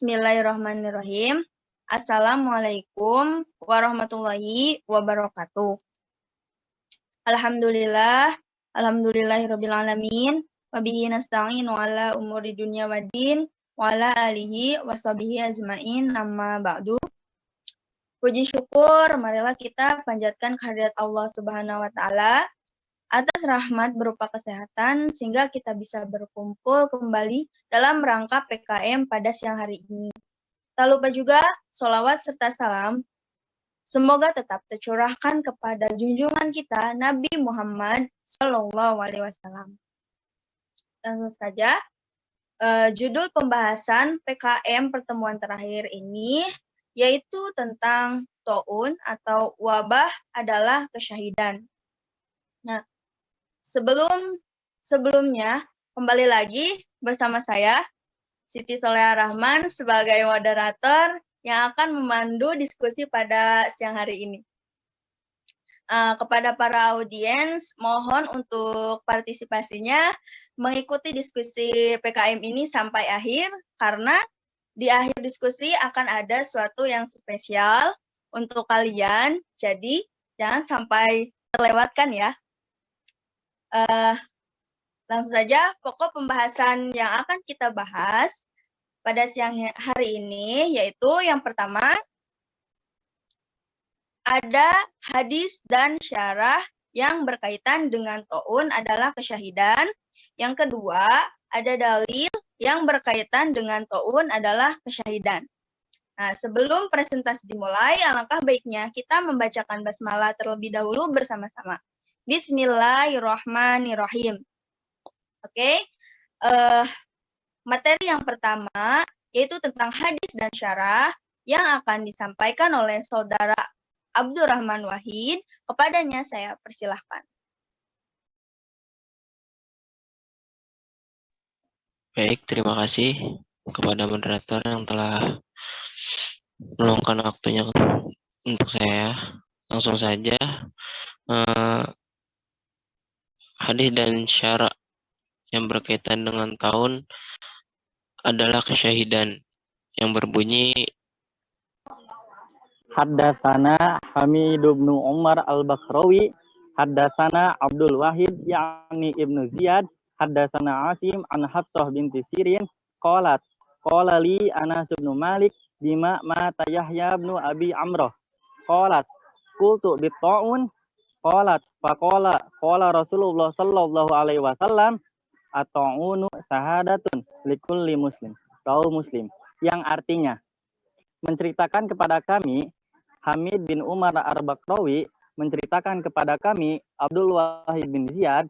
Bismillahirrahmanirrahim. Assalamualaikum warahmatullahi wabarakatuh. Alhamdulillahirrabbilalamin. Wabihi nasta'inu ala umuri dunya waddin. Wa ala alihi wa sahbihi ajma'in amma ba'du. Puji syukur, marilah kita panjatkan kehadirat Allah Subhanahu wa Ta'ala atas rahmat berupa kesehatan, sehingga kita bisa berkumpul kembali dalam rangka PKM pada siang hari ini. Tak lupa juga sholawat serta salam semoga tetap tercurahkan kepada junjungan kita Nabi Muhammad SAW. Langsung saja, judul pembahasan PKM pertemuan terakhir ini yaitu tentang ta'un atau wabah adalah kesyahidan. Nah, sebelumnya kembali lagi bersama saya Siti Soleha Rahman sebagai moderator yang akan memandu diskusi pada siang hari ini. Kepada para audiens, mohon untuk partisipasinya mengikuti diskusi PKM ini sampai akhir, karena di akhir diskusi akan ada suatu yang spesial untuk kalian, jadi jangan sampai terlewatkan ya. Langsung saja, pokok pembahasan yang akan kita bahas pada siang hari ini yaitu yang pertama, ada hadis dan syarah yang berkaitan dengan ta'un adalah kesyahidan. Yang kedua, ada dalil yang berkaitan dengan ta'un adalah kesyahidan. Nah, sebelum presentasi dimulai, alangkah baiknya kita membacakan basmalah terlebih dahulu bersama-sama. Bismillahirrahmanirrahim. Oke, materi yang pertama yaitu tentang hadis dan syarah yang akan disampaikan oleh Saudara Abdurrahman Wahid. Kepadanya saya persilahkan. Baik, terima kasih kepada moderator yang telah meluangkan waktunya untuk saya. Langsung saja, hadis dan syarah yang berkaitan dengan ta'un adalah kesyahidan yang berbunyi Haddatsana Hamid bin Umar al-Bakrawi, haddatsana Abdul Wahid yakni Ibnu Ziyad, haddatsana Asim an Hafsah binti Sirin, qalat qala li Anas bin Malik bima mata Yahya bin Abi Amrah, qalat qultu bi ta'un, qalat faqala qala Rasulullah sallallahu alaihi wasallam at-ta'unu sahadatun likulli muslim, rawahu Muslim, yang artinya menceritakan kepada kami Hamid bin Umar al-Bakrawi, menceritakan kepada kami Abdul Wahid bin Ziyad,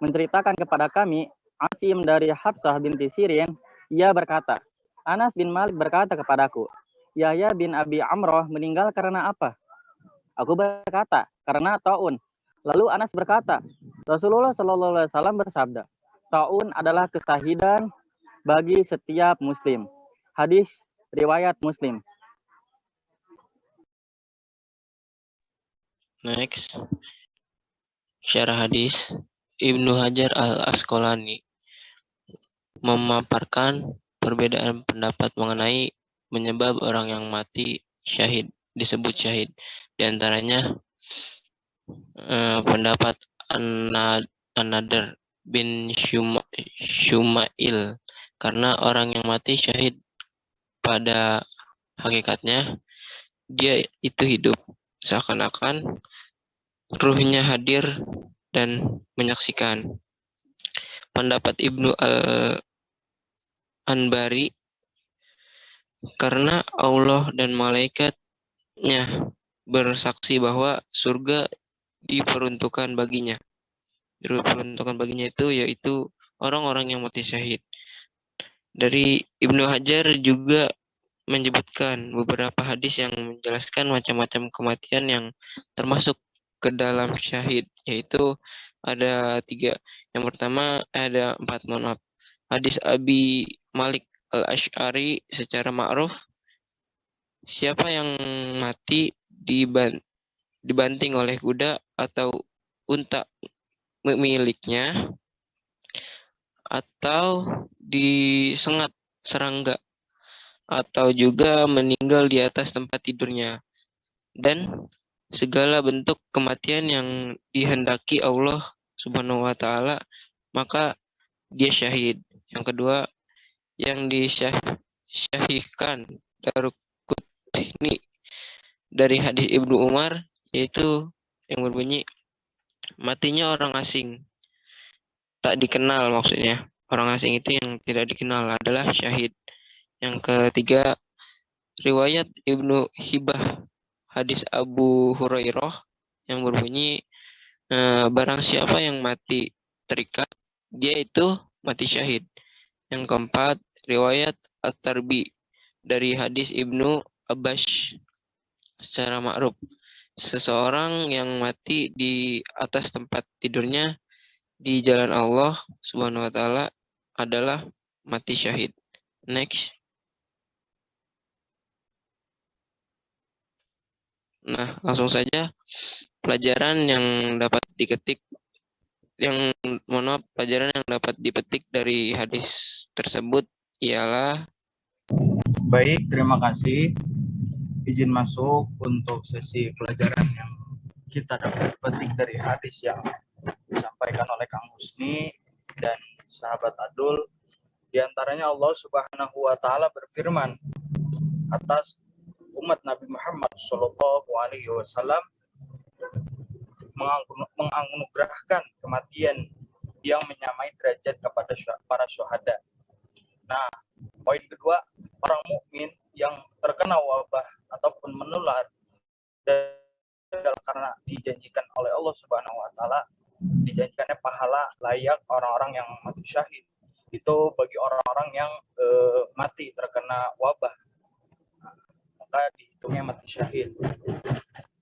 menceritakan kepada kami Asim dari Hafsah binti Sirin. Ia berkata, Anas bin Malik berkata kepadaku, Yahya bin Abi Amroh meninggal karena apa? Aku berkata, karena ta'un. Lalu Anas berkata, Rasulullah SAW bersabda, ta'un adalah kesyahidan bagi setiap muslim. Hadis riwayat Muslim. next. Syarah hadis. Ibnu Hajar al-Asqalani memaparkan perbedaan pendapat mengenai penyebab orang yang mati syahid disebut syahid. Di antaranya pendapat An-Nadr bin Shumail, karena orang yang mati syahid pada hakikatnya dia itu hidup, seakan-akan ruhnya hadir dan menyaksikan. Pendapat Ibnu Al-Anbari, karena Allah dan malaikatnya bersaksi bahwa surga diperuntukkan baginya. Diperuntukkan baginya itu yaitu orang-orang yang mati syahid. Dari Ibnu Hajar juga menyebutkan beberapa hadis yang menjelaskan macam-macam kematian yang termasuk ke dalam syahid, yaitu ada 3. Yang pertama ada 4, mohon maaf. Hadis Abi Malik al-Asy'ari secara ma'ruf, siapa yang mati dibanting oleh kuda atau unta miliknya, atau disengat serangga, atau juga meninggal di atas tempat tidurnya, dan segala bentuk kematian yang dihendaki Allah Subhanahu wa taala, maka dia syahid. Yang kedua, yang disyahihkan Daruqutni dari hadis Ibnu Umar, yaitu yang berbunyi, matinya orang asing tak dikenal, maksudnya orang asing itu yang tidak dikenal adalah syahid. Yang ketiga, riwayat Ibnu Hibah hadis Abu Hurairah yang berbunyi, barang siapa yang mati terikat, dia itu mati syahid. Yang keempat, riwayat At-Tarbi dari hadis Ibnu Abbas secara ma'ruf, seseorang yang mati di atas tempat tidurnya di jalan Allah Subhanahu wa taala adalah mati syahid. Next. Nah, langsung saja pelajaran yang dapat diketik pelajaran yang dapat dipetik dari hadis tersebut ialah, baik, terima kasih. Izin masuk untuk sesi pelajaran yang kita dapat petik dari hadis yang disampaikan oleh Kang Husni dan sahabat Adul. Di antaranya Allah Subhanahu wa taala berfirman atas umat Nabi Muhammad Shallallahu alaihi wasallam, menganugerahkan kematian yang menyamai derajat kepada para syuhada. Nah, poin kedua, orang mukmin yang terkena wabah ataupun menular dan karena dijanjikan oleh Allah Subhanahu wa taala, dijanjikannya pahala layak orang-orang yang mati syahid. Itu bagi orang-orang yang mati terkena wabah, maka dihitungnya mati syahid.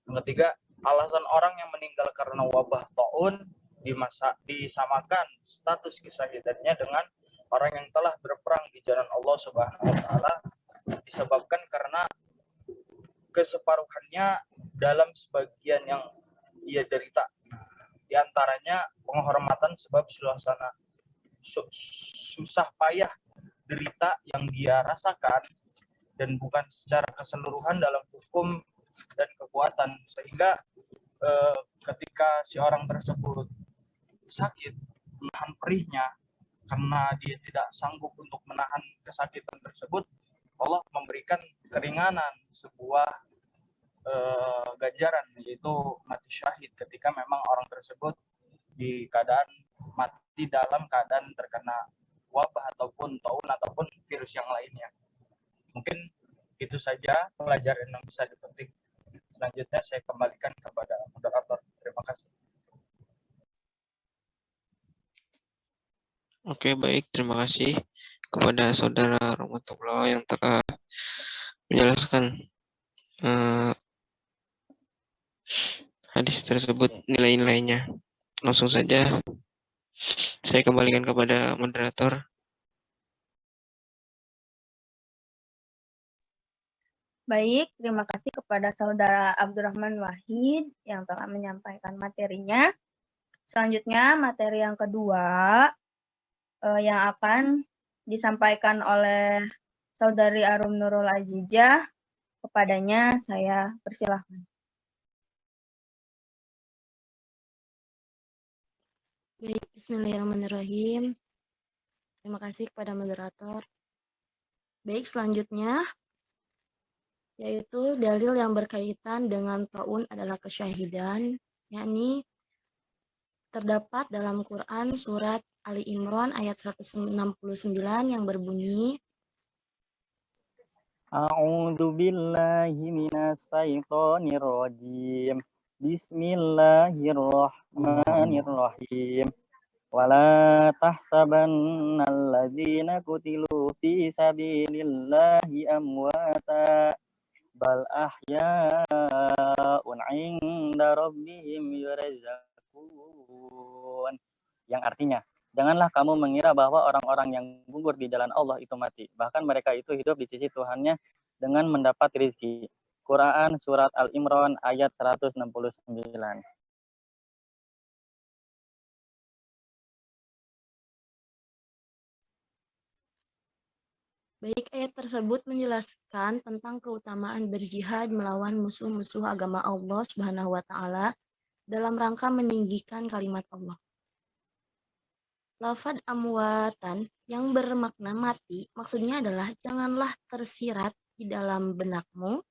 Yang ketiga, alasan orang yang meninggal karena wabah taun disamakan status kesyahidannya dengan orang yang telah berperang di jalan Allah Subhanahu wa taala, disebabkan karena keseparuhannya dalam sebagian yang ia derita. Di antaranya penghormatan sebab suasana susah payah derita yang dia rasakan, dan bukan secara keseluruhan dalam hukum dan kekuatan, sehingga ketika si orang tersebut sakit, menahan perihnya karena dia tidak sanggup untuk menahan kesakitan tersebut, Allah memberikan keringanan, sebuah ganjaran, yaitu mati syahid ketika memang orang tersebut di keadaan mati dalam keadaan terkena wabah ataupun taun ataupun virus yang lainnya. Mungkin itu saja pelajaran yang bisa dipetik. Selanjutnya saya kembalikan kepada moderator. Terima kasih. oke, baik, terima kasih kepada saudara Rahmatullah yang telah menjelaskan hadis tersebut, nilai-nilainya. Langsung saja saya kembalikan kepada moderator. Baik, terima kasih kepada Saudara Abdurrahman Wahid yang telah menyampaikan materinya. Selanjutnya, materi yang kedua yang akan disampaikan oleh Saudari Arum Nurul Azizah. Kepadanya saya persilahkan. Baik, bismillahirrahmanirrahim. Terima kasih kepada moderator. Baik, selanjutnya yaitu dalil yang berkaitan dengan taun adalah kesyahidan, yakni terdapat dalam Quran surat Ali Imran ayat 169 yang berbunyi, A'udzu billahi minas syaitonir rajim. Bismillahirrahmanirrahim. Wala tahsabannal ladzina qutilu fi sabilillahi amwata bal ahya'un 'inda rabbihim yurzaqun. Yang artinya, janganlah kamu mengira bahwa orang-orang yang gugur di jalan Allah itu mati. Bahkan mereka itu hidup di sisi Tuhannya dengan mendapat rizki. Quran surat Al-Imran ayat 169. Baik, ayat tersebut menjelaskan tentang keutamaan berjihad melawan musuh-musuh agama Allah Subhanahu wa taala dalam rangka meninggikan kalimat Allah. Lafaz amwatan yang bermakna mati maksudnya adalah janganlah tersirat di dalam benakmu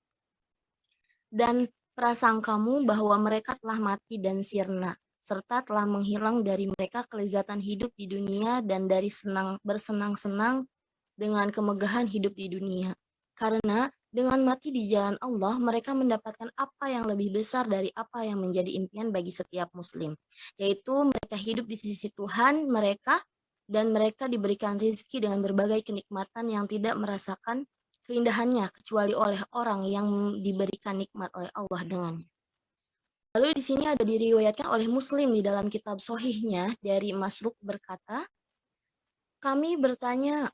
dan prasangkamu bahwa mereka telah mati dan sirna, serta telah menghilang dari mereka kelezatan hidup di dunia dan dari bersenang-senang dengan kemegahan hidup di dunia. Karena dengan mati di jalan Allah, mereka mendapatkan apa yang lebih besar dari apa yang menjadi impian bagi setiap muslim, yaitu mereka hidup di sisi Tuhan mereka dan mereka diberikan rezeki dengan berbagai kenikmatan yang tidak merasakan keindahannya kecuali oleh orang yang diberikan nikmat oleh Allah dengannya. Lalu di sini ada diriwayatkan oleh Muslim di dalam kitab Sohihnya dari Masruq berkata, kami bertanya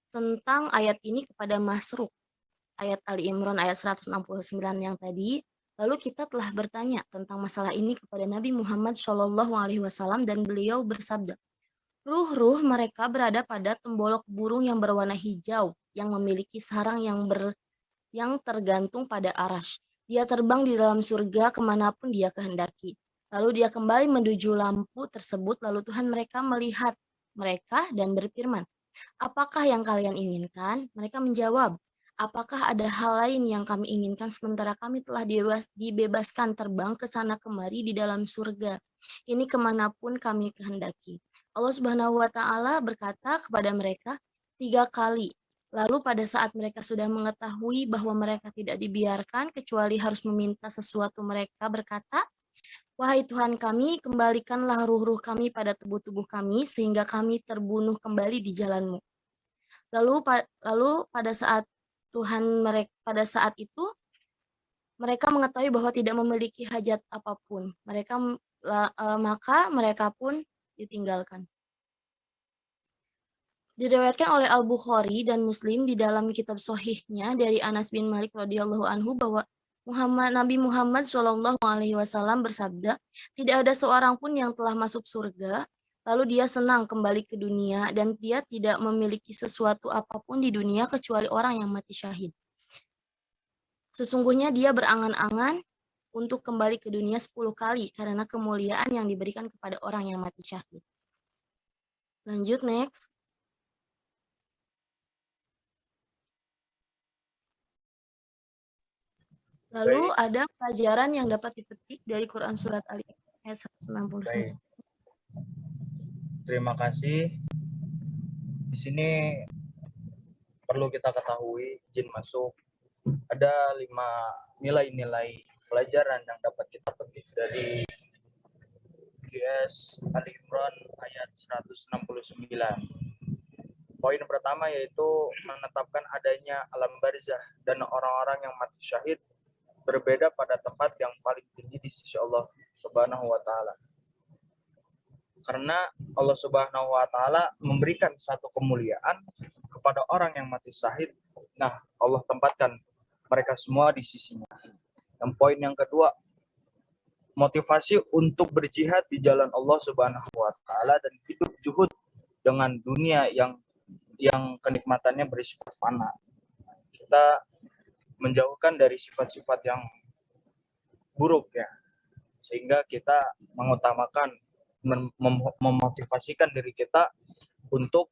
tentang ayat ini kepada Masruq, ayat Ali Imran ayat 169 yang tadi. Lalu kita telah bertanya tentang masalah ini kepada Nabi Muhammad SAW dan beliau bersabda, ruh-ruh mereka berada pada tembolok burung yang berwarna hijau yang memiliki sarang yang tergantung pada arash. Dia terbang di dalam surga kemanapun dia kehendaki. Lalu dia kembali menuju lampu tersebut, lalu Tuhan mereka melihat mereka dan berfirman, apakah yang kalian inginkan? Mereka menjawab, apakah ada hal lain yang kami inginkan sementara kami telah dibebaskan terbang ke sana kemari di dalam surga. Ini kemanapun kami kehendaki. Allah Subhanahu wa taala berkata kepada mereka 3 kali. Lalu pada saat mereka sudah mengetahui bahwa mereka tidak dibiarkan kecuali harus meminta sesuatu, mereka berkata, wahai Tuhan kami, kembalikanlah ruh-ruh kami pada tubuh-tubuh kami sehingga kami terbunuh kembali di jalan-Mu. Lalu pada saat itu mereka mengetahui bahwa tidak memiliki hajat apapun. Maka mereka pun ditinggalkan. Diriwayatkan oleh Al-Bukhari dan Muslim di dalam kitab Sohihnya dari Anas bin Malik radhiyallahu anhu bahwa Nabi Muhammad SAW bersabda, tidak ada seorang pun yang telah masuk surga, lalu dia senang kembali ke dunia dan dia tidak memiliki sesuatu apapun di dunia kecuali orang yang mati syahid. Sesungguhnya dia berangan-angan untuk kembali ke dunia 10 kali karena kemuliaan yang diberikan kepada orang yang mati syahid. Lanjut, next. Lalu ada pelajaran yang dapat dipetik dari Quran Surat Ali ayat 169. Baik. Terima kasih. Di sini perlu kita ketahui, izin masuk, ada 5 nilai-nilai pelajaran yang dapat kita petik dari QS Ali Imran ayat 169. Poin pertama yaitu menetapkan adanya alam barzah dan orang-orang yang mati syahid berbeda pada tempat yang paling tinggi di sisi Allah Subhanahu wa taala. Karena Allah Subhanahu wa taala memberikan satu kemuliaan kepada orang yang mati syahid. Nah, Allah tempatkan mereka semua di sisinya. Dan poin yang kedua, motivasi untuk berjihad di jalan Allah Subhanahu wa taala dan hidup juhud dengan dunia yang kenikmatannya bersifat fana. Kita menjauhkan dari sifat-sifat yang buruk ya, sehingga kita mengutamakan memotivasikan diri kita untuk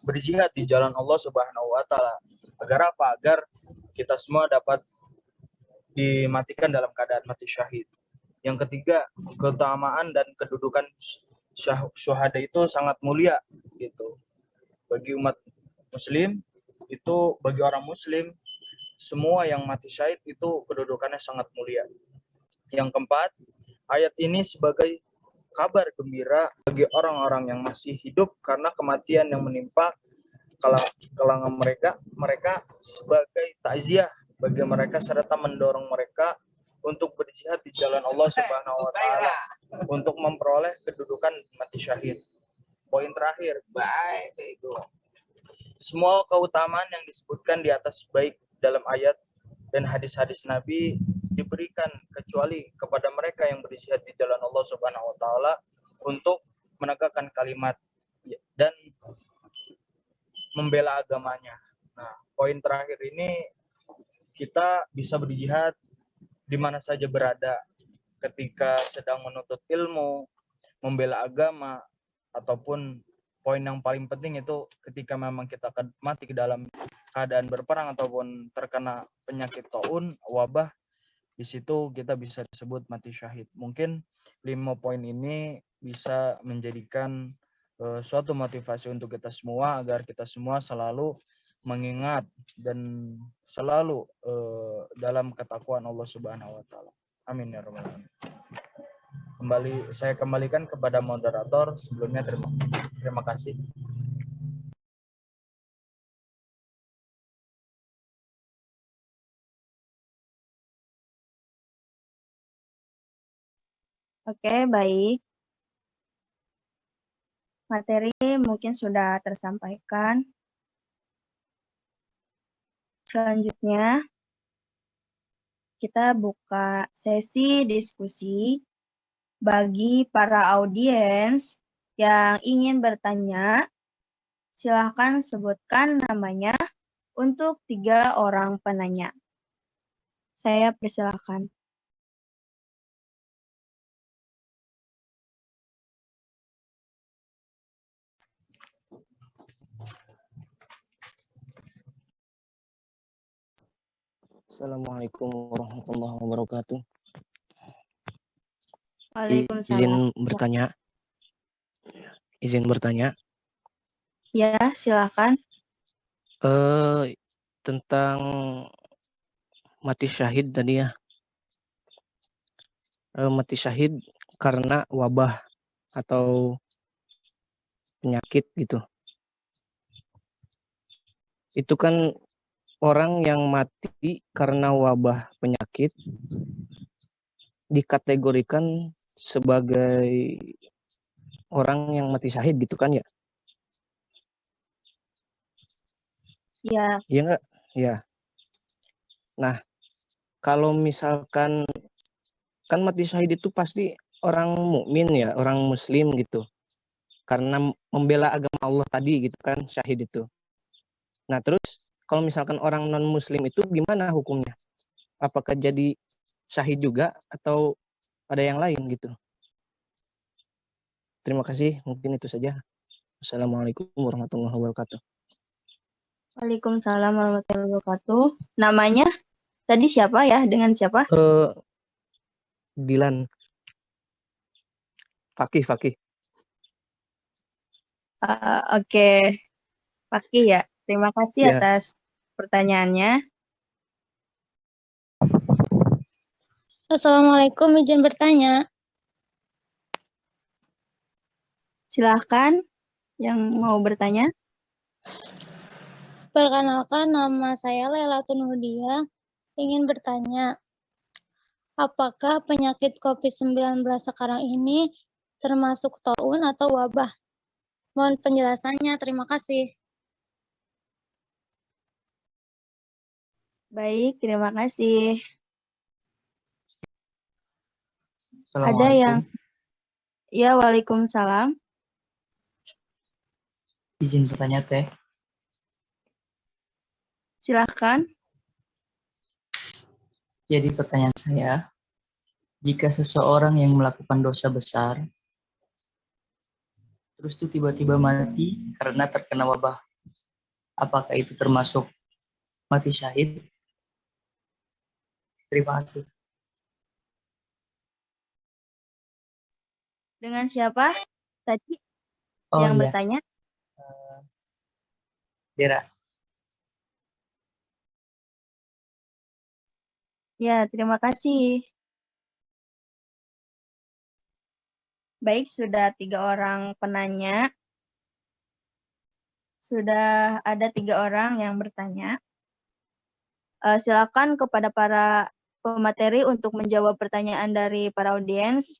berjihad di jalan Allah Subhanahu wa taala. Agar apa? Agar kita semua dapat dimatikan dalam keadaan mati syahid. Yang ketiga, keutamaan dan kedudukan syuhada itu sangat mulia gitu. Bagi umat muslim itu, bagi orang muslim, semua yang mati syahid itu kedudukannya sangat mulia. Yang keempat, ayat ini sebagai kabar gembira bagi orang-orang yang masih hidup karena kematian yang menimpa kalangan mereka sebagai takziah bagi mereka serta mendorong mereka untuk berjihad di jalan Allah Subhanahu wa taala untuk memperoleh kedudukan mati syahid. Poin terakhir, semua keutamaan yang disebutkan di atas baik dalam ayat dan hadis-hadis Nabi diberikan kecuali kepada mereka yang berjihad di jalan Allah Subhanahu wa taala untuk menegakkan kalimat dan membela agamanya. Nah, poin terakhir ini kita bisa berjihad di mana saja berada, ketika sedang menuntut ilmu, membela agama, ataupun poin yang paling penting itu ketika memang kita mati ke dalam keadaan berperang ataupun terkena penyakit taun, wabah, di situ kita bisa disebut mati syahid. Mungkin 5 poin ini bisa menjadikan suatu motivasi untuk kita semua agar kita semua selalu mengingat dan selalu dalam ketakwaan Allah Subhanahu wa taala. Amin ya rabbal alamin. Saya kembalikan kepada moderator. Sebelumnya terima kasih. Oke, baik. Materi mungkin sudah tersampaikan. Selanjutnya, kita buka sesi diskusi bagi para audiens yang ingin bertanya. Silakan sebutkan namanya untuk 3 orang penanya. Saya persilakan. Assalamualaikum warahmatullahi wabarakatuh. Waalaikumsalam. Izin bertanya. Ya, silakan. Tentang mati syahid tadi ya. Mati syahid karena wabah atau penyakit gitu. Itu kan orang yang mati karena wabah penyakit dikategorikan sebagai orang yang mati syahid gitu kan ya? Ya. Iya enggak? Ya. Nah, kalau misalkan kan mati syahid itu pasti orang mukmin ya, orang muslim gitu. Karena membela agama Allah tadi gitu kan, syahid itu. Nah, terus kalau misalkan orang non-muslim itu gimana hukumnya? Apakah jadi syahid juga atau ada yang lain gitu? Terima kasih, mungkin itu saja. Assalamualaikum warahmatullahi wabarakatuh. Waalaikumsalam warahmatullahi wabarakatuh. Namanya tadi siapa ya? Dengan siapa? Dilan. Fakih. Oke. Fakih ya. Terima kasih Ya. atas pertanyaannya. Assalamualaikum, izin bertanya. Silahkan yang mau bertanya. Perkenalkan, nama saya Lailatul Hudia. Ingin bertanya, apakah penyakit COVID-19 sekarang ini termasuk taun atau wabah? Mohon penjelasannya, terima kasih. Baik, terima kasih. Ada Assalamualaikum. yang... Ya, waalaikumsalam. Izin bertanya, Teh. Silahkan. Jadi pertanyaan saya, jika seseorang yang melakukan dosa besar, terus tuh tiba-tiba mati karena terkena wabah, apakah itu termasuk mati syahid? Terima kasih. Dengan siapa tadi iya. yang bertanya? Dera. Ya, terima kasih. Baik, sudah 3 orang penanya. Sudah ada 3 orang yang bertanya. Silakan kepada para pemateri untuk menjawab pertanyaan dari para audiens.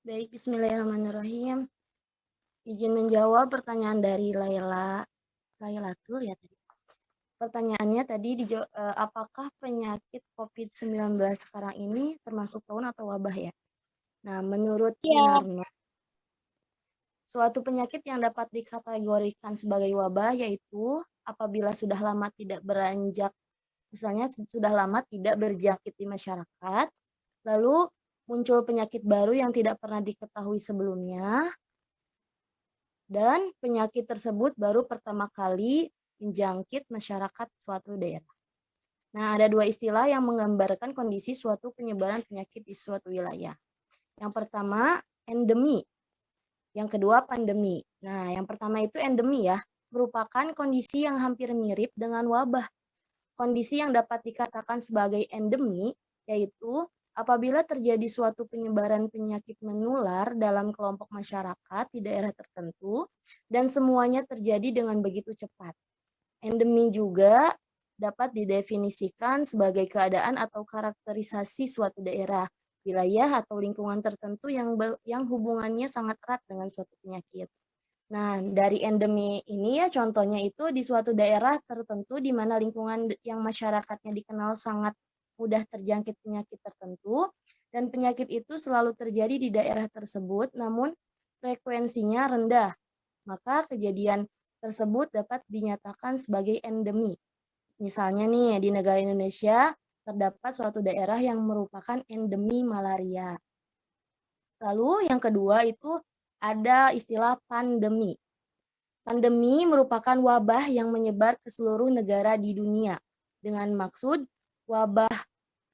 Baik, bismillahirrahmanirrahim. Izin menjawab pertanyaan dari Lailatul ya tadi. Pertanyaannya tadi apakah penyakit COVID-19 sekarang ini termasuk taun atau wabah ya? Nah, menurut Ya, Winarno, suatu penyakit yang dapat dikategorikan sebagai wabah yaitu apabila sudah lama tidak beranjak, misalnya sudah lama tidak berjangkit di masyarakat, lalu muncul penyakit baru yang tidak pernah diketahui sebelumnya, dan penyakit tersebut baru pertama kali menjangkit masyarakat suatu daerah. Nah, ada dua istilah yang menggambarkan kondisi suatu penyebaran penyakit di suatu wilayah. Yang pertama, endemi. Yang kedua, pandemi. Nah, yang pertama itu endemi ya, merupakan kondisi yang hampir mirip dengan wabah. Kondisi yang dapat dikatakan sebagai endemi yaitu apabila terjadi suatu penyebaran penyakit menular dalam kelompok masyarakat di daerah tertentu dan semuanya terjadi dengan begitu cepat. Endemi juga dapat didefinisikan sebagai keadaan atau karakterisasi suatu daerah, wilayah atau lingkungan tertentu yang hubungannya sangat erat dengan suatu penyakit. Nah, dari endemi ini ya contohnya itu di suatu daerah tertentu di mana lingkungan yang masyarakatnya dikenal sangat mudah terjangkit penyakit tertentu dan penyakit itu selalu terjadi di daerah tersebut namun frekuensinya rendah. Maka kejadian tersebut dapat dinyatakan sebagai endemi. Misalnya nih, di negara Indonesia terdapat suatu daerah yang merupakan endemi malaria. Lalu yang kedua itu ada istilah pandemi. Pandemi merupakan wabah yang menyebar ke seluruh negara di dunia. Dengan maksud wabah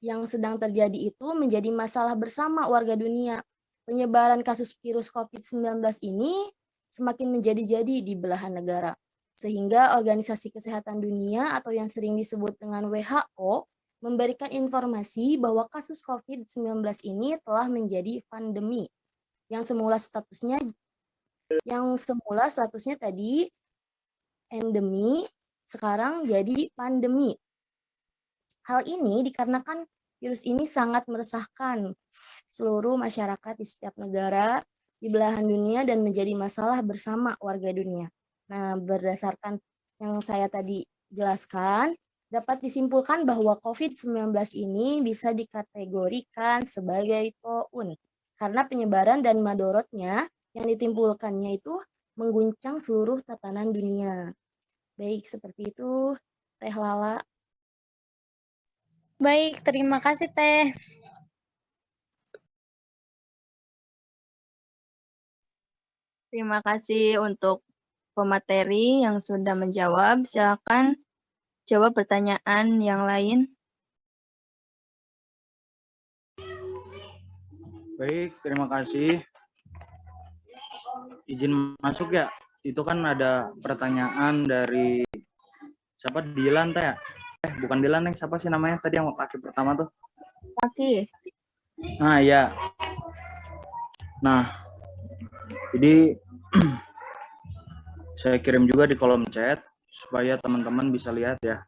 yang sedang terjadi itu menjadi masalah bersama warga dunia. Penyebaran kasus virus COVID-19 ini semakin menjadi-jadi di belahan negara. Sehingga Organisasi Kesehatan Dunia atau yang sering disebut dengan WHO memberikan informasi bahwa kasus COVID-19 ini telah menjadi pandemi yang semula statusnya tadi endemi, sekarang jadi pandemi. Hal ini dikarenakan virus ini sangat meresahkan seluruh masyarakat di setiap negara di belahan dunia dan menjadi masalah bersama warga dunia. Nah, berdasarkan yang saya tadi jelaskan, dapat disimpulkan bahwa COVID-19 ini bisa dikategorikan sebagai taun karena penyebaran dan madorotnya yang ditimbulkannya itu mengguncang seluruh tatanan dunia. Baik, seperti itu, Teh Lala. baik. Terima kasih, Teh. Terima kasih untuk pemateri yang sudah menjawab. Silakan jawab pertanyaan yang lain. Baik, terima kasih. Izin masuk ya. Itu kan ada pertanyaan dari siapa, Dilan teh ya? Bukan Dilan, Neng. Siapa sih namanya tadi yang laki pertama tuh? Laki. Nah, ya. Nah, jadi saya kirim juga di kolom chat supaya teman-teman bisa lihat ya.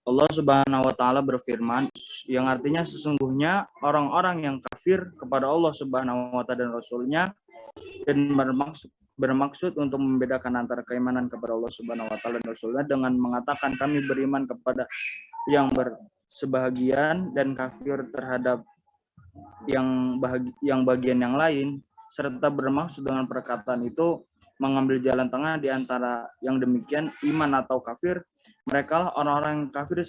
Allah Subhanahu wa taala berfirman yang artinya sesungguhnya orang-orang yang kafir kepada Allah Subhanahu wa taala dan Rasul-Nya dan bermaksud untuk membedakan antara keimanan kepada Allah Subhanahu wa taala dan Rasul-Nya dengan mengatakan kami beriman kepada yang bersebahagian dan kafir terhadap yang bagian yang lain, serta bermaksud dengan perkataan itu mengambil jalan tengah di antara yang demikian iman atau kafir. Mereka lah orang-orang yang kafir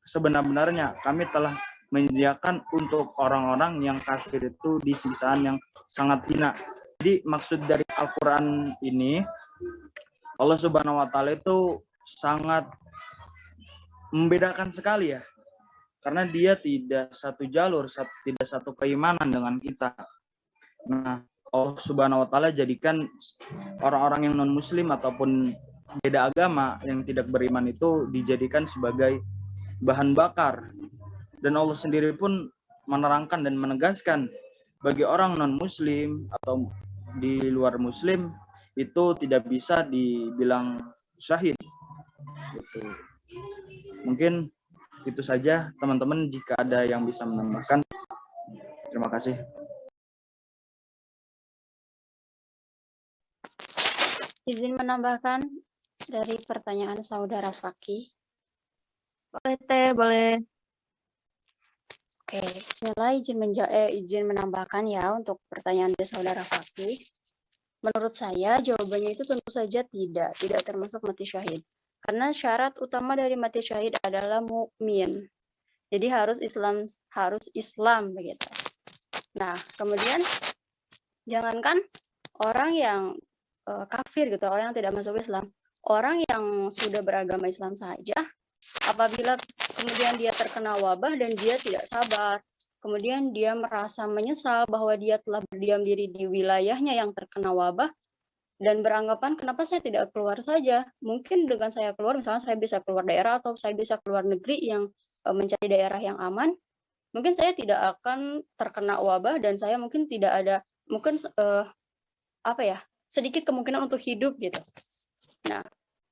sebenar-benarnya kami telah menyediakan untuk orang-orang yang kafir itu di siksaan yang sangat hina. Jadi maksud dari Al-Quran ini, Allah Subhanahu wa taala itu sangat membedakan sekali ya, karena dia tidak satu jalur, tidak satu keimanan dengan kita. Nah, Allah Subhanahu wa taala jadikan orang-orang yang non muslim ataupun beda agama yang tidak beriman itu dijadikan sebagai bahan bakar. Dan Allah sendiri pun menerangkan dan menegaskan bagi orang non muslim atau di luar muslim itu tidak bisa dibilang syahid. Gitu. Mungkin itu saja teman-teman, jika ada yang bisa menambahkan. Terima kasih. Izin menambahkan dari pertanyaan saudara Fakih. Boleh, Teh, boleh. Oke, bismillah izin menambahkan ya untuk pertanyaan dari saudara Fakih. Menurut saya jawabannya itu tentu saja tidak termasuk mati syahid. Karena syarat utama dari mati syahid adalah mukmin. Jadi harus Islam begitu. Nah, kemudian jangankan orang yang kafir gitu, orang yang tidak masuk Islam, orang yang sudah beragama Islam saja, apabila kemudian dia terkena wabah dan dia tidak sabar, kemudian dia merasa menyesal bahwa dia telah berdiam diri di wilayahnya yang terkena wabah, dan beranggapan kenapa saya tidak keluar saja, mungkin dengan saya keluar, misalnya saya bisa keluar daerah atau saya bisa keluar negeri yang mencari daerah yang aman, mungkin saya tidak akan terkena wabah dan saya mungkin tidak ada, mungkin sedikit kemungkinan untuk hidup gitu. Nah,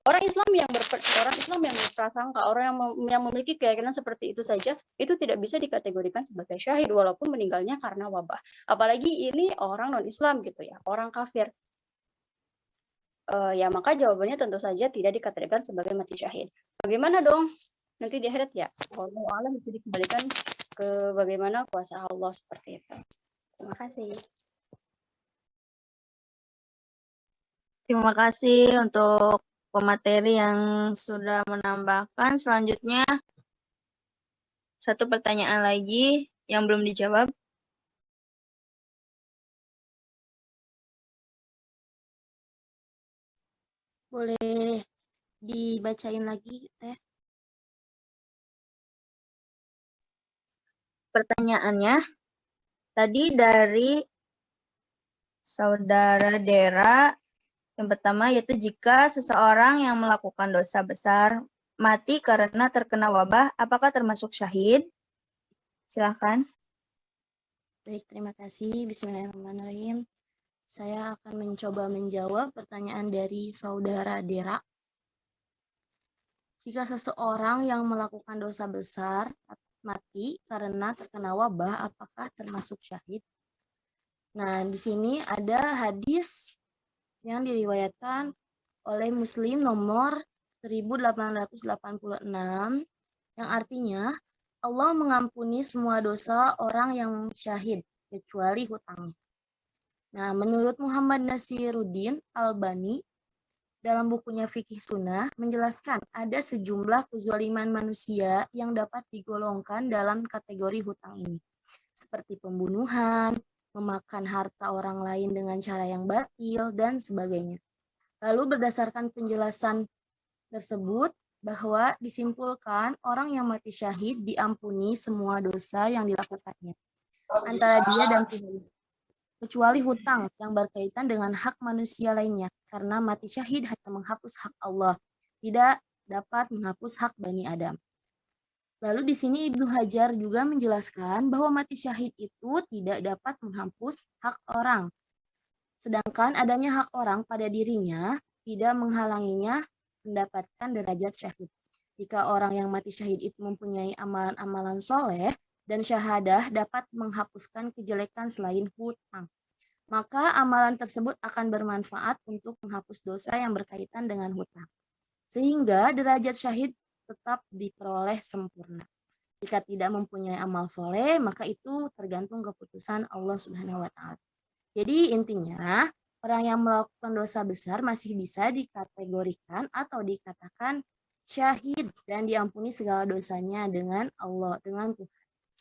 orang Islam yang berprasangka, orang yang memiliki keyakinan seperti itu saja, itu tidak bisa dikategorikan sebagai syahid walaupun meninggalnya karena wabah. Apalagi ini orang non-Islam gitu ya, orang kafir. Ya maka jawabannya tentu saja tidak dikategorikan sebagai mati syahid. Bagaimana dong? Nanti di akhirat ya. Wallahu a'lam, bisa dikembalikan ke bagaimana kuasa Allah seperti itu. Terima kasih. Terima kasih untuk pemateri yang sudah menambahkan. Selanjutnya, satu pertanyaan lagi yang belum dijawab. Boleh dibacain lagi, Teh? Pertanyaannya, tadi dari Saudara Dera, yang pertama yaitu jika seseorang yang melakukan dosa besar mati karena terkena wabah, apakah termasuk syahid? Silakan. Baik, terima kasih. Bismillahirrahmanirrahim. Saya akan mencoba menjawab pertanyaan dari Saudara Dera. Jika seseorang yang melakukan dosa besar mati karena terkena wabah, apakah termasuk syahid? Nah, di sini ada hadis yang diriwayatkan oleh Muslim nomor 1886 yang artinya Allah mengampuni semua dosa orang yang syahid kecuali hutangnya. Nah, menurut Muhammad Nasiruddin Albani dalam bukunya Fikih Sunnah menjelaskan ada sejumlah kezaliman manusia yang dapat digolongkan dalam kategori hutang ini, seperti pembunuhan, memakan harta orang lain dengan cara yang batil, dan sebagainya. Lalu berdasarkan penjelasan tersebut, bahwa disimpulkan orang yang mati syahid diampuni semua dosa yang dilakukannya antara dia dan Tuhan, kecuali hutang yang berkaitan dengan hak manusia lainnya, karena mati syahid hanya menghapus hak Allah, tidak dapat menghapus hak Bani Adam. Lalu di sini Ibnu Hajar juga menjelaskan bahwa mati syahid itu tidak dapat menghapus hak orang, sedangkan adanya hak orang pada dirinya tidak menghalanginya mendapatkan derajat syahid. Jika orang yang mati syahid itu mempunyai amalan-amalan soleh dan syahadah dapat menghapuskan kejelekan selain hutang, maka amalan tersebut akan bermanfaat untuk menghapus dosa yang berkaitan dengan hutang, sehingga derajat syahid tetap diperoleh sempurna. Jika tidak mempunyai amal soleh, maka itu tergantung keputusan Allah Subhanahu wa Ta'ala. Jadi intinya, orang yang melakukan dosa besar masih bisa dikategorikan atau dikatakan syahid dan diampuni segala dosanya dengan Allah, dengan Tuhan,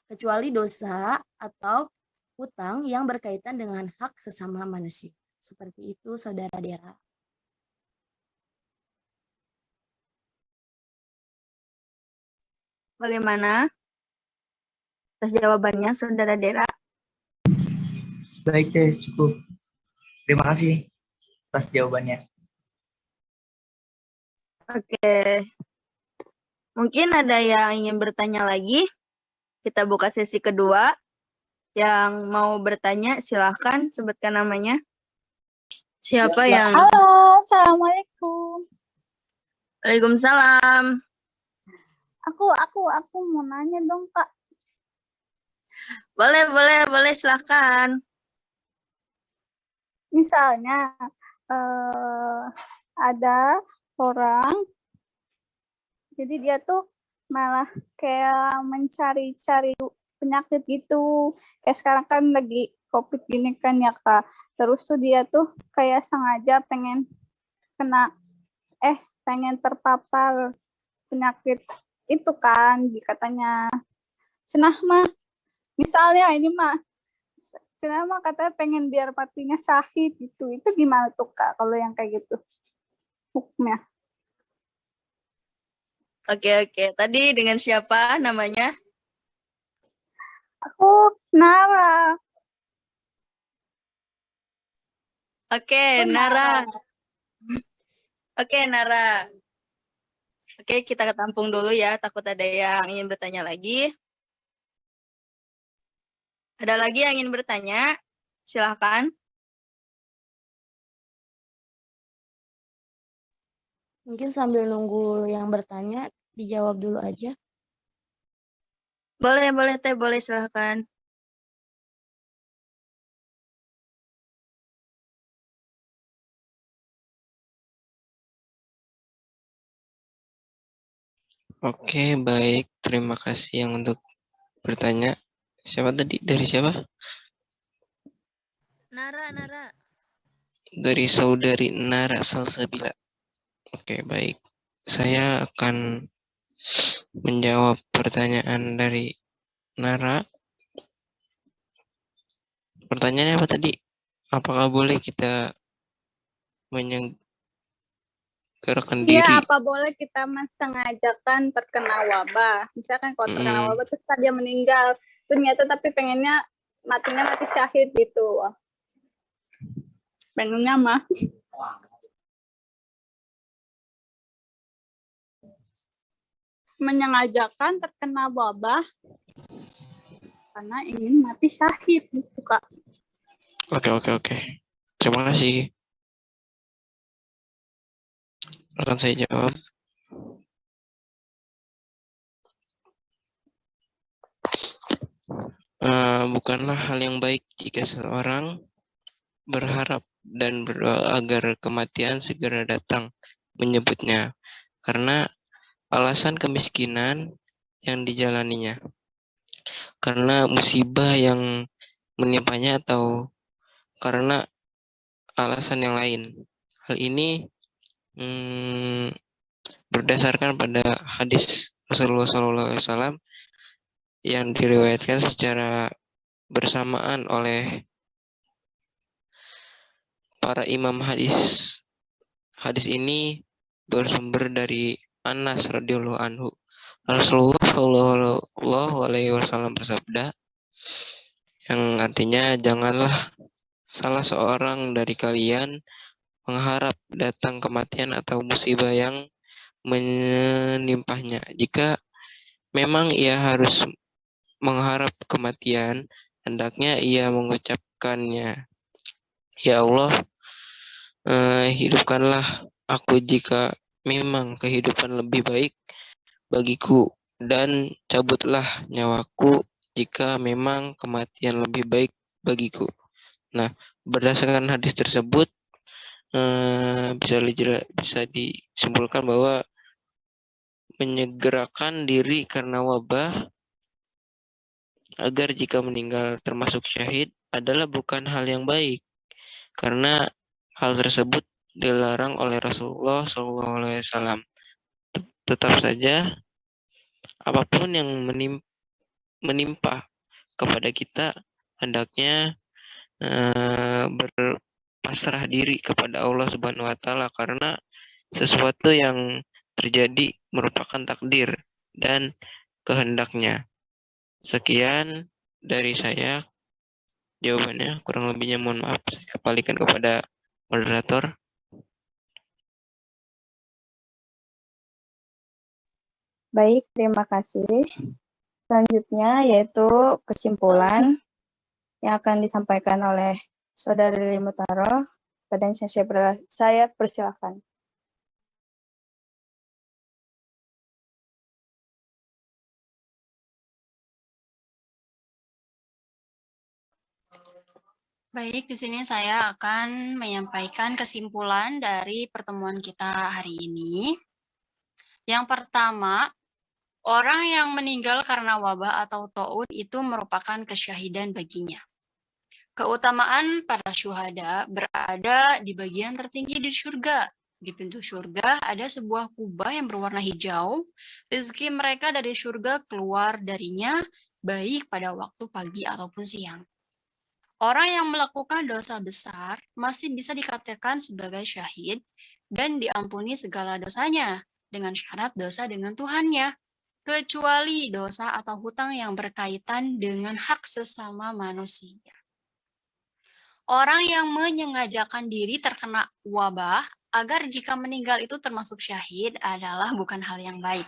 kecuali dosa atau hutang yang berkaitan dengan hak sesama manusia. Seperti itu, Saudara Dera. Bagaimana atas jawabannya, Saudara Dera? Baik Teh, cukup. Terima kasih atas jawabannya. Oke. Mungkin ada yang ingin bertanya lagi. Kita buka sesi kedua. Yang mau bertanya, silahkan sebutkan namanya. Siapa yang... Halo, Assalamualaikum. Waalaikumsalam. Aku mau nanya dong, Kak. Boleh, silahkan. Misalnya, ada orang, jadi dia tuh malah kayak mencari-cari penyakit gitu. Kayak sekarang kan lagi COVID gini kan ya Kak. Terus tuh dia tuh kayak sengaja pengen terpapar penyakit itu kan, katanya. Cenah mah, misalnya ini mah, cenah mah katanya pengen biar matinya syahid gitu. Itu gimana tuh Kak kalau yang kayak gitu hukumnya? Oke. Tadi dengan siapa namanya? Aku Nara. Oke, Aku Nara. Oke, Nara. Oke, kita ketampung dulu ya. Takut ada yang ingin bertanya lagi. Ada lagi yang ingin bertanya? Silahkan. Mungkin sambil nunggu yang bertanya, dijawab dulu aja. Boleh Teh, boleh silahkan. Oke, baik. Terima kasih yang untuk bertanya. Siapa tadi? Dari siapa? Nara. Dari saudari Nara Salsabila. Oke, baik. Saya akan menjawab pertanyaan dari Nara. Pertanyaannya apa tadi? Apakah boleh kita menyegarkan Iya, diri? apa boleh kita sengajakan terkena wabah? Misalkan kalau terkena wabah terus dia meninggal, ternyata tapi pengennya matinya mati syahid gitu. Pengennya mah menyengajakan terkena wabah karena ingin mati syahid gitu Kak. Oke. Terima kasih. Akan saya jawab. Bukanlah hal yang baik jika seseorang berharap dan berdoa agar kematian segera datang menyebutnya, karena alasan kemiskinan yang dijalaninya, karena musibah yang menimpanya, atau karena alasan yang lain. Hal ini berdasarkan pada hadis Rasulullah SAW yang diriwayatkan secara bersamaan oleh para imam hadis. Hadis ini bersumber dari Anas radhiyallahu anhu. Rasulullah Shallallahu alaihi wasallam bersabda, yang artinya, janganlah salah seorang dari kalian mengharap datang kematian atau musibah yang menimpahnya. Jika memang ia harus mengharap kematian, hendaknya ia mengucapkannya, ya Allah, hidupkanlah aku jika memang kehidupan lebih baik bagiku, dan cabutlah nyawaku jika memang kematian lebih baik bagiku. Nah, berdasarkan hadis tersebut, bisa disimpulkan bahwa menyegerakan diri karena wabah agar jika meninggal termasuk syahid adalah bukan hal yang baik, karena hal tersebut dilarang oleh Rasulullah SAW. Tetap saja, apapun yang menimpa kepada kita, hendaknya berpasrah diri kepada Allah Subhanahu wa Ta'ala, karena sesuatu yang terjadi merupakan takdir dan kehendaknya. Sekian dari saya jawabannya, kurang lebihnya mohon maaf, saya kembalikan kepada moderator. Baik, terima kasih. Selanjutnya yaitu kesimpulan yang akan disampaikan oleh Saudari Lili Mutaro. Kepada saya persilakan. Baik, di sini saya akan menyampaikan kesimpulan dari pertemuan kita hari ini. Yang pertama, Orang yang meninggal karena wabah atau taun itu merupakan kesyahidan baginya. Keutamaan para syuhada berada di bagian tertinggi di surga. Di pintu surga ada sebuah kubah yang berwarna hijau. Rezeki mereka dari surga keluar darinya baik pada waktu pagi ataupun siang. Orang yang melakukan dosa besar masih bisa dikatakan sebagai syahid dan diampuni segala dosanya dengan syarat dosa dengan Tuhannya, kecuali dosa atau hutang yang berkaitan dengan hak sesama manusia. Orang yang menyengajakan diri terkena wabah agar jika meninggal itu termasuk syahid adalah bukan hal yang baik,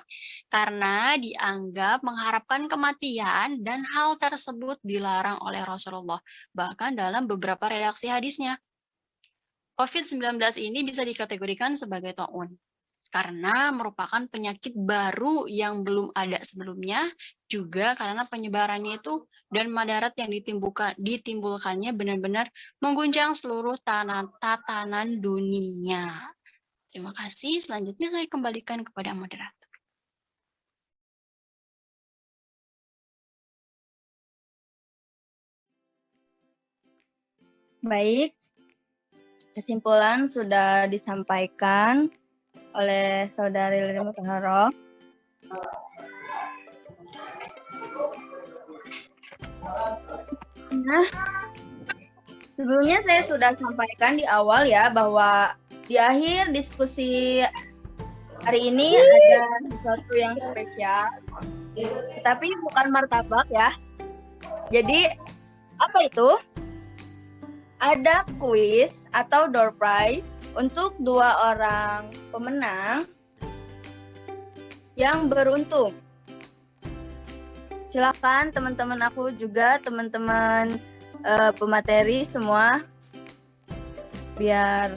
karena dianggap mengharapkan kematian dan hal tersebut dilarang oleh Rasulullah, bahkan dalam beberapa redaksi hadisnya. COVID-19 ini bisa dikategorikan sebagai taun, karena merupakan penyakit baru yang belum ada sebelumnya, juga karena penyebarannya itu dan madarat yang ditimbulkannya benar-benar mengguncang seluruh tatanan dunia. Terima kasih. Selanjutnya saya kembalikan kepada moderator. Baik, kesimpulan sudah disampaikan oleh Saudari Lili Mutahharoh. Nah, sebelumnya saya sudah sampaikan di awal ya bahwa di akhir diskusi hari ini ada sesuatu yang spesial, tapi bukan martabak ya. Jadi apa itu? Ada kuis atau door prize untuk 2 orang pemenang yang beruntung. Silakan teman-teman aku juga, teman-teman pemateri semua, biar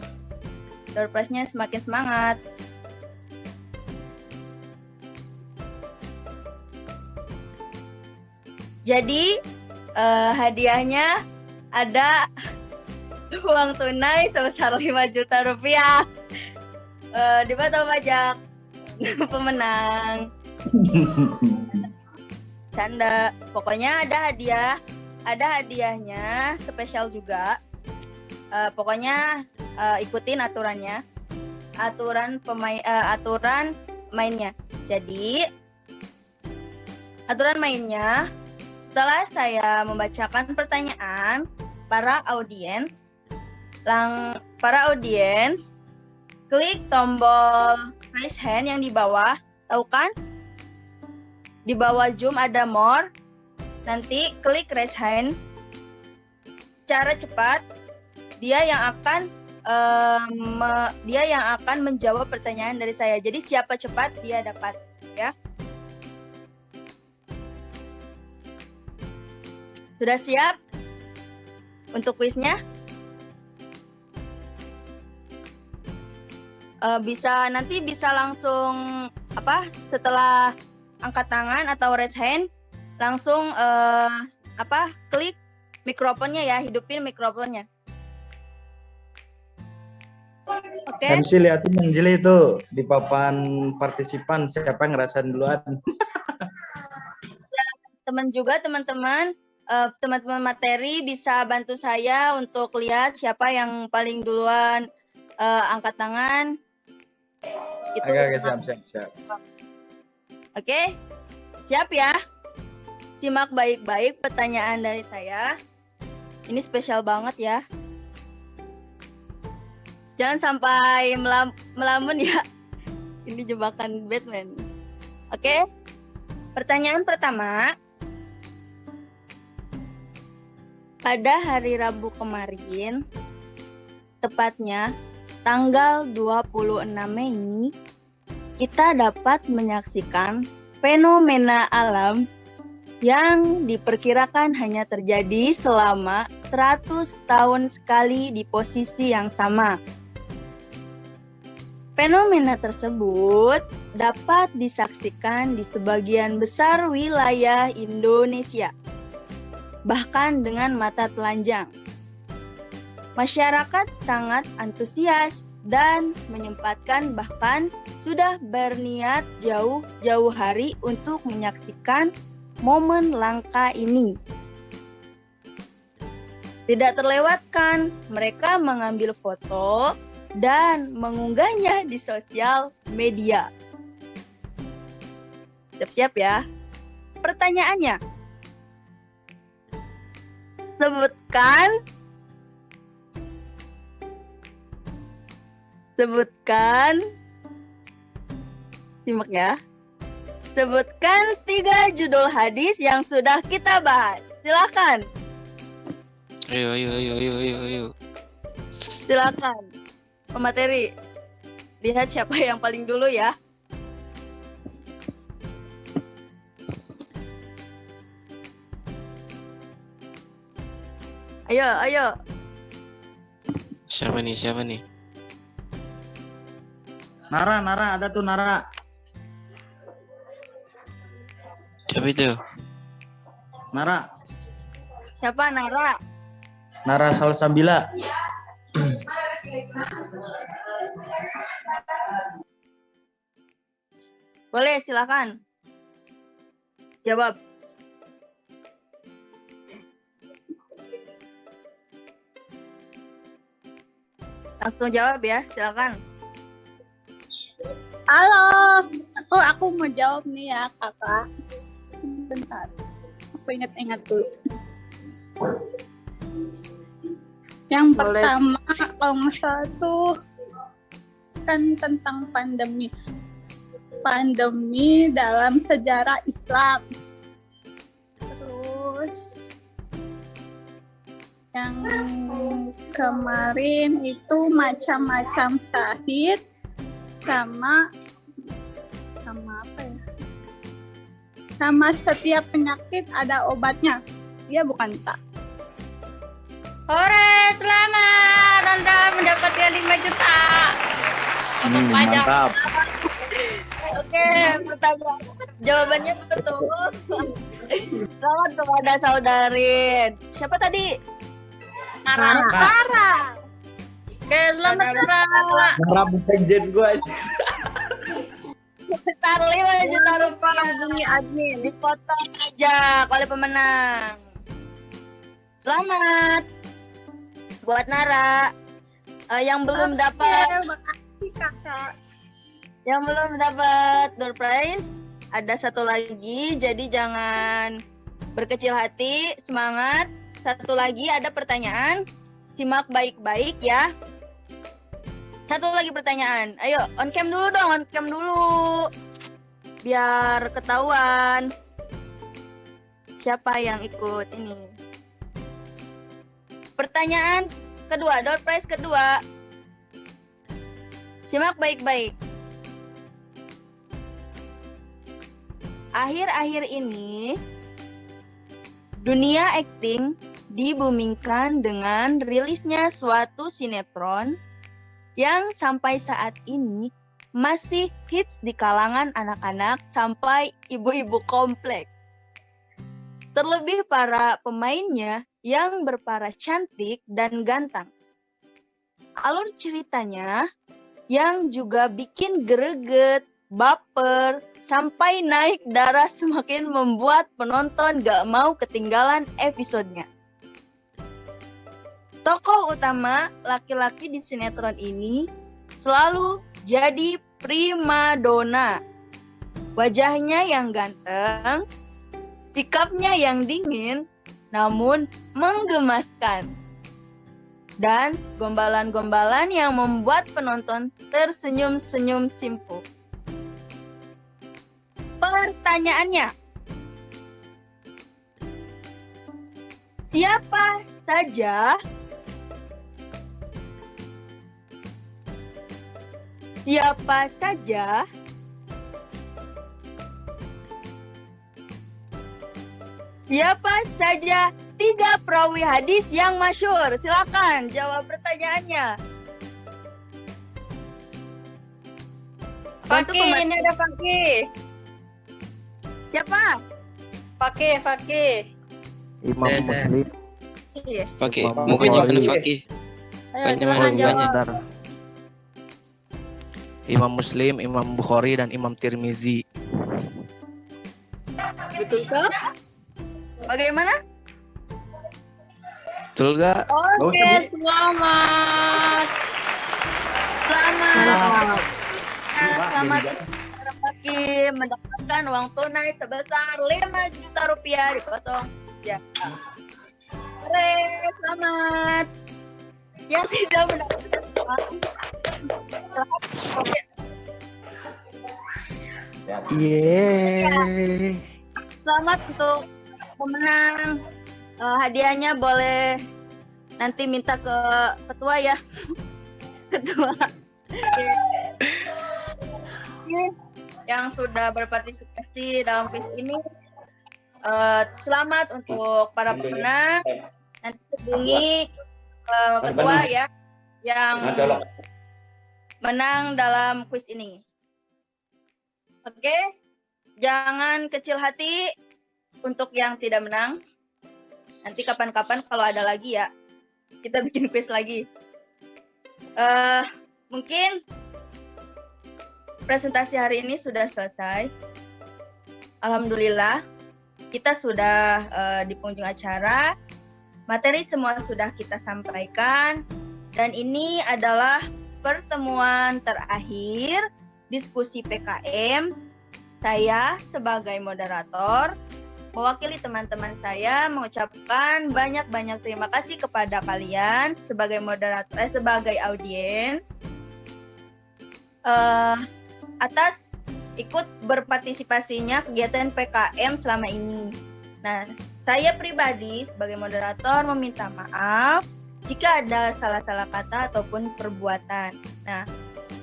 door prize-nya semakin semangat. Jadi hadiahnya ada uang tunai sebesar 5 juta rupiah. Di bawah pajak pemenang. Canda, pokoknya ada hadiahnya spesial juga. Pokoknya ikutin aturannya, aturan mainnya. Jadi aturan mainnya, setelah saya membacakan pertanyaan, para audiens klik tombol raise hand yang di bawah, tahu kan? Di bawah Zoom ada more, nanti klik raise hand secara cepat. Dia yang akan menjawab pertanyaan dari saya. Jadi siapa cepat dia dapat, ya. Sudah siap untuk kuisnya? Nanti bisa langsung setelah angkat tangan atau raise hand langsung klik mikrofonnya ya, hidupin mikrofonnya. Oke. MC lihatin Anjeli itu di papan partisipan siapa yang ngerasain duluan. Teman-teman materi bisa bantu saya untuk lihat siapa yang paling duluan angkat tangan. Itu siap. Oke, siap ya? Simak baik-baik pertanyaan dari saya. Ini spesial banget ya. Jangan sampai melamun ya. Ini jebakan Batman. Oke, pertanyaan pertama. Pada hari Rabu kemarin, tepatnya tanggal 26 Mei, kita dapat menyaksikan fenomena alam yang diperkirakan hanya terjadi selama 100 tahun sekali di posisi yang sama. Fenomena tersebut dapat disaksikan di sebagian besar wilayah Indonesia, bahkan dengan mata telanjang. Masyarakat sangat antusias dan menyempatkan bahkan sudah berniat jauh-jauh hari untuk menyaksikan momen langka ini. Tidak terlewatkan, mereka mengambil foto dan mengunggahnya di sosial media. Siap-siap ya. Pertanyaannya, simak ya. Sebutkan 3 judul hadis yang sudah kita bahas. Silakan. Ayo. Silakan. Pemateri, lihat siapa yang paling dulu ya. Ayo. Siapa nih? Nara, ada tuh Nara. Siapa itu? Nara. Siapa Nara? Nara Salsabila. Boleh, silakan. Jawab. Langsung jawab ya, silakan. Halo, aku mau jawab nih ya kakak. Bentar, aku ingat dulu. Yang pertama, kalau nggak salah tuh kan tentang pandemi dalam sejarah Islam. Terus yang kemarin itu macam-macam syahid sama apa ya? Sama setiap penyakit ada obatnya. Iya bukan tak? Hore, selamat Anda mendapatkan 5 juta untuk pajak. Mantap. Oke, pertanyaan jawabannya betul. Selamat kepada Saudarin. Siapa tadi? Nara. Oke, selamat Nara. Nara bukan jet gue. Sekitar 5 juta rupiah demi admin. Dipotong aja oleh pemenang. Selamat buat Nara. Yang belum dapat, Makasih kakak. yang belum dapat door prize, ada satu lagi. Jadi jangan berkecil hati, semangat. Satu lagi ada pertanyaan. Simak baik-baik ya. Satu lagi pertanyaan. Ayo, on cam dulu dong, on cam dulu. Biar ketahuan siapa yang ikut ini. Pertanyaan kedua, door prize kedua. Simak baik-baik. Akhir-akhir ini, dunia akting dibumingkan dengan rilisnya suatu sinetron yang sampai saat ini masih hits di kalangan anak-anak sampai ibu-ibu kompleks. Terlebih para pemainnya yang berparas cantik dan ganteng. Alur ceritanya yang juga bikin greget, baper, sampai naik darah semakin membuat penonton gak mau ketinggalan episodenya. Tokoh utama laki-laki di sinetron ini selalu jadi primadona. Wajahnya yang ganteng, sikapnya yang dingin, namun menggemaskan. Dan gombalan-gombalan yang membuat penonton tersenyum-senyum simpul. Pertanyaannya, siapa saja tiga perawi hadis yang masyhur? Silakan jawab pertanyaannya. Fakih, ini ada Fakih. Siapa? Fakih. Imam Muslim. Iya. Fakih, mukanya mana Fakih? Ayo silakan jawab. Imam Muslim, Imam Bukhari, dan Imam Tirmizi. Betulkah? Bagaimana? Betul gak? Oke, selamat. Selamat. Selamat pagi mendapatkan uang tunai sebesar 5 juta rupiah dipotong senjata. Selamat. Yang tidak mendapatkan uang. Yeay. Selamat untuk pemenang. Hadiahnya boleh nanti minta ke ketua ya. Ketua. Yang sudah berpartisipasi dalam quiz ini. Selamat untuk para pemenang. Nanti hubungi ketua ya yang menang dalam quiz ini. Oke, jangan kecil hati untuk yang tidak menang. Nanti kapan-kapan kalau ada lagi ya, kita bikin quiz lagi. Mungkin presentasi hari ini sudah selesai. Alhamdulillah, kita sudah di penghujung acara. Materi semua sudah kita sampaikan. Dan ini adalah pertemuan terakhir diskusi PKM. Saya sebagai moderator mewakili teman-teman saya mengucapkan banyak-banyak terima kasih kepada kalian sebagai moderator, sebagai audiens atas ikut berpartisipasinya kegiatan PKM selama ini. Nah, saya pribadi sebagai moderator meminta maaf jika ada salah-salah kata ataupun perbuatan. Nah,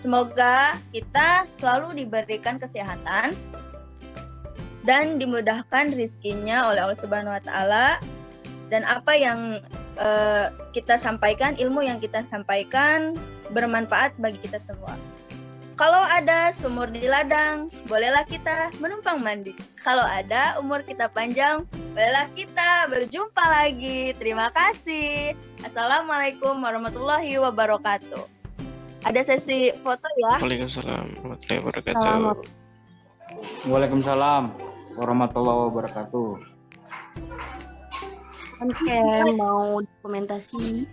semoga kita selalu diberikan kesehatan dan dimudahkan rezekinya oleh Allah Subhanahu wa taala, dan apa yang kita sampaikan, ilmu yang kita sampaikan bermanfaat bagi kita semua. Kalau ada sumur di ladang, bolehlah kita menumpang mandi. Kalau ada umur kita panjang, bolehlah kita berjumpa lagi. Terima kasih. Assalamualaikum warahmatullahi wabarakatuh. Ada sesi foto ya. Waalaikumsalam warahmatullahi wabarakatuh. Waalaikumsalam warahmatullahi wabarakatuh. Oke, mau dokumentasi